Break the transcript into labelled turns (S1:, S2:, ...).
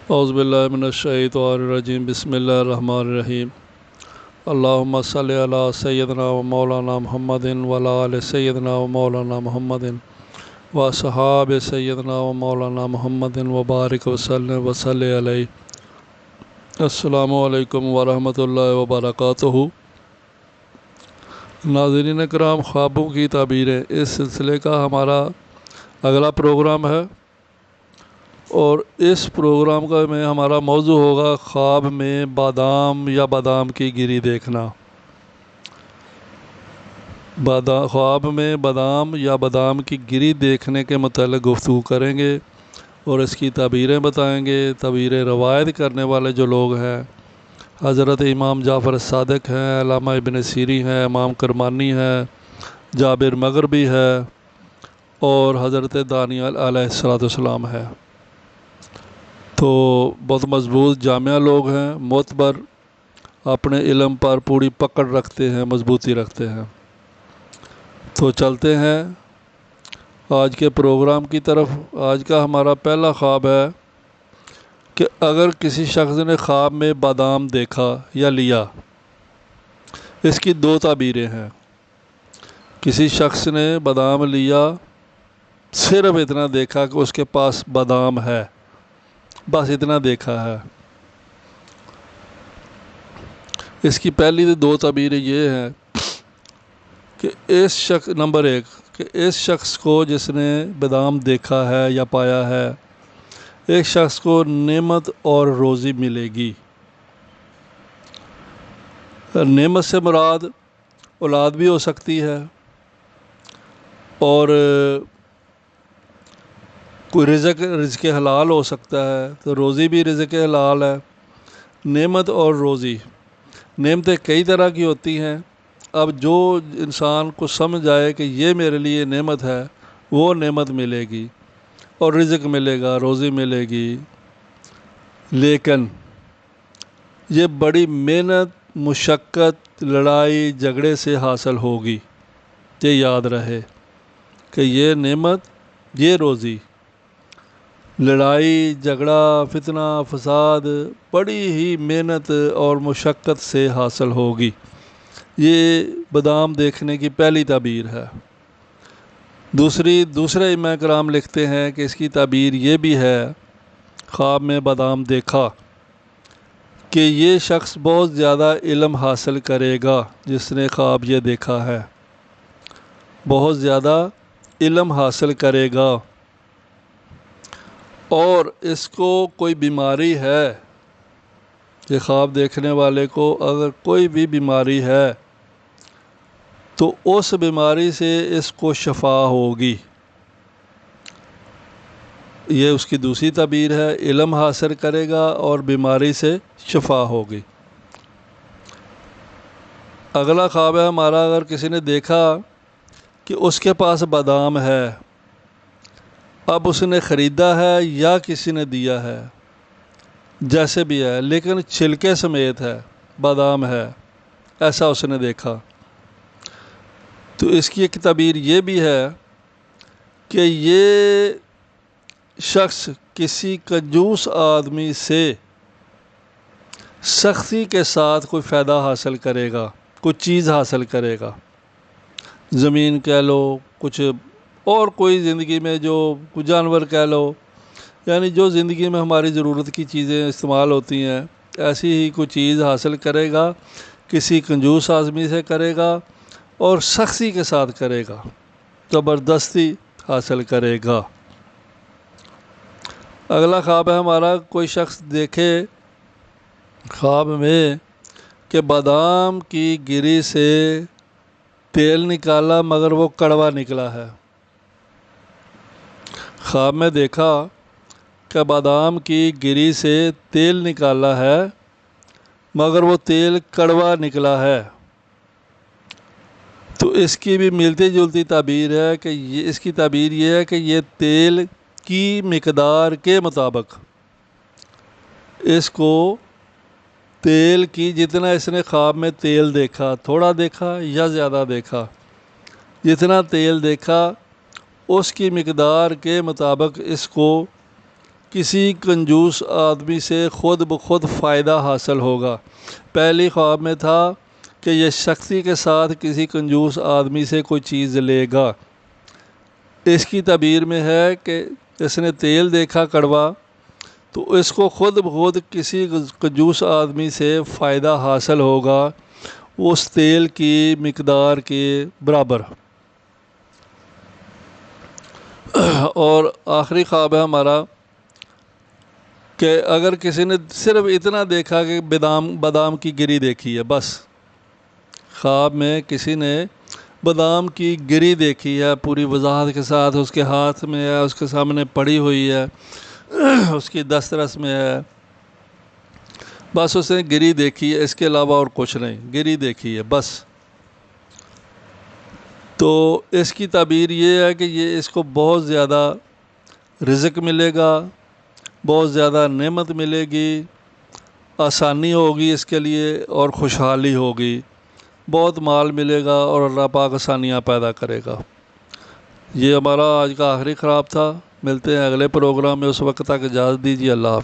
S1: औज़ुबिल्लाहिमिनश्शैतानिर्रजीम बिस्मिल्लाहिर्रहमानिर्रहीम। अल्लाहुम्मा सल्लि अला सय्यिदिना व मौलाना मुहम्मदिन व अला आलि सय्यिदिना व मौलाना मुहम्मदिन व अस्हाबि सय्यिदिना व मौलाना मुहम्मदिन व बारिक वसल्लिम व सल्लि अलैहि। अस्सलामु अलैकुम व रहमतुल्लाहि व बरकातुहू। नाज़रीन किराम, ख्वाबों की ताबीरें, इस सिलसिले का हमारा अगला प्रोग्राम है और इस प्रोग्राम का में हमारा मौजू होगा ख्वाब में बादाम या बादाम की गिरी देखना। ख्वाब में बादाम या बादाम की गिरी देखने के मतलब गुफ्तगू करेंगे और इसकी ताबीरें बताएंगे। ताबीरें रवायत करने वाले जो लोग हैं, हज़रत इमाम जाफ़र सादिक हैं, अल्लामा इब्न सीरी हैं, इमाम करमानी हैं, जाबिर मग़रिबी है और हज़रत दानियल अलैहिस्सलाम है। तो बहुत मजबूत जामिया लोग हैं, मोतबर, अपने इल्म पर पूरी पकड़ रखते हैं, मजबूती रखते हैं। तो चलते हैं आज के प्रोग्राम की तरफ। आज का हमारा पहला ख्वाब है कि अगर किसी शख्स ने ख्वाब में बादाम देखा या लिया, इसकी दो ताबीरें हैं। किसी शख्स ने बादाम लिया, सिर्फ इतना देखा कि उसके पास बादाम है, बस इतना देखा है। इसकी पहली दो ताबीरें ये हैं कि इस शख्स, नंबर एक, कि इस शख्स को जिसने बादाम देखा है या पाया है, एक शख्स को नेमत और रोज़ी मिलेगी। नेमत से मुराद औलाद भी हो सकती है और कोई रिज़्क़ हलाल हो सकता है, तो रोज़ी भी रिज़्क़ हलाल है। नेमत और रोज़ी, नेमतें कई तरह की होती हैं। अब जो इंसान को समझ आए कि ये मेरे लिए नेमत है, वो नेमत मिलेगी और रिज़्क़ मिलेगा, रोज़ी मिलेगी। लेकिन ये बड़ी मेहनत, मुशक्क़त, लड़ाई झगड़े से हासिल होगी। ये याद रहे कि ये नेमत, ये रोज़ी लड़ाई झगड़ा, फितना फसाद, बड़ी ही मेहनत और मुशक्क़त से हासिल होगी। ये बादाम देखने की पहली ताबीर है। दूसरे इमाम कराम लिखते हैं कि इसकी ताबीर ये भी है, ख्वाब में बादाम देखा, कि ये शख्स बहुत ज़्यादा इल्म हासिल करेगा। जिसने ख्वाब ये देखा है, बहुत ज़्यादा इल्म हासिल करेगा और इसको कोई बीमारी है, ये ख्वाब देखने वाले को अगर कोई भी बीमारी है तो उस बीमारी से इसको शफा होगी। ये उसकी दूसरी ताबीर है, इल्म हासिल करेगा और बीमारी से शफा होगी। अगला ख्वाब है हमारा, अगर किसी ने देखा कि उसके पास बादाम है, अब उसने ख़रीदा है या किसी ने दिया है, जैसे भी है, लेकिन छिलके समेत है, बादाम है, ऐसा उसने देखा, तो इसकी एक ताबीर ये भी है कि ये शख्स किसी कंजूस आदमी से सख्ती के साथ कोई फ़ायदा हासिल करेगा, कुछ चीज़ हासिल करेगा। ज़मीन कह लो, कुछ और कोई ज़िंदगी में जो कुछ जानवर कह लो, यानी जो ज़िंदगी में हमारी ज़रूरत की चीज़ें इस्तेमाल होती हैं, ऐसी ही कोई चीज़ हासिल करेगा, किसी कंजूस आदमी से करेगा और सख्ती के साथ करेगा, ज़बरदस्ती हासिल करेगा। अगला ख्वाब है हमारा, कोई शख्स देखे ख्वाब में कि बादाम की गिरी से तेल निकाला मगर वो कड़वा निकला है। ख्वाब में देखा कि बादाम की गिरी से तेल निकाला है मगर वो तेल कड़वा निकला है, तो इसकी भी मिलती जुलती ताबीर है कि इसकी ताबीर ये है कि ये तेल की मिकदार के मुताबिक इसको, तेल की, जितना इसने ख्वाब में तेल देखा, थोड़ा देखा या ज़्यादा देखा, जितना तेल देखा उसकी मिकदार के मुताबिक इसको किसी कंजूस आदमी से ख़ुद ब खुद फ़ायदा हासिल होगा। पहली ख्वाब में था कि यह सख्ती के साथ किसी कंजूस आदमी से कोई चीज़ लेगा। इसकी तबीर में है कि इसने तेल देखा कड़वा, तो इसको ख़ुद ब खुद किसी कंजूस आदमी से फ़ायदा हासिल होगा उस तेल की मिकदार के बराबर। और आखिरी ख्वाब है हमारा कि अगर किसी ने सिर्फ इतना देखा कि बादाम की गिरी देखी है, बस ख्वाब में किसी ने बादाम की गिरी देखी है पूरी वजाहत के साथ, उसके हाथ में है, उसके सामने पड़ी हुई है, उसकी दस्तरस में है, बस उसने गिरी देखी है, इसके अलावा और कुछ नहीं, गिरी देखी है बस। तो इसकी ताबीर ये है कि ये इसको बहुत ज़्यादा रिज़्क मिलेगा, बहुत ज़्यादा नेमत मिलेगी, आसानी होगी इसके लिए और खुशहाली होगी, बहुत माल मिलेगा और अल्लाह पाक आसानियाँ पैदा करेगा। ये हमारा आज का आखिरी ख़्वाब था। मिलते हैं अगले प्रोग्राम में, उस वक्त तक इजाज़त दीजिए। अल्लाह हाफ़िज़।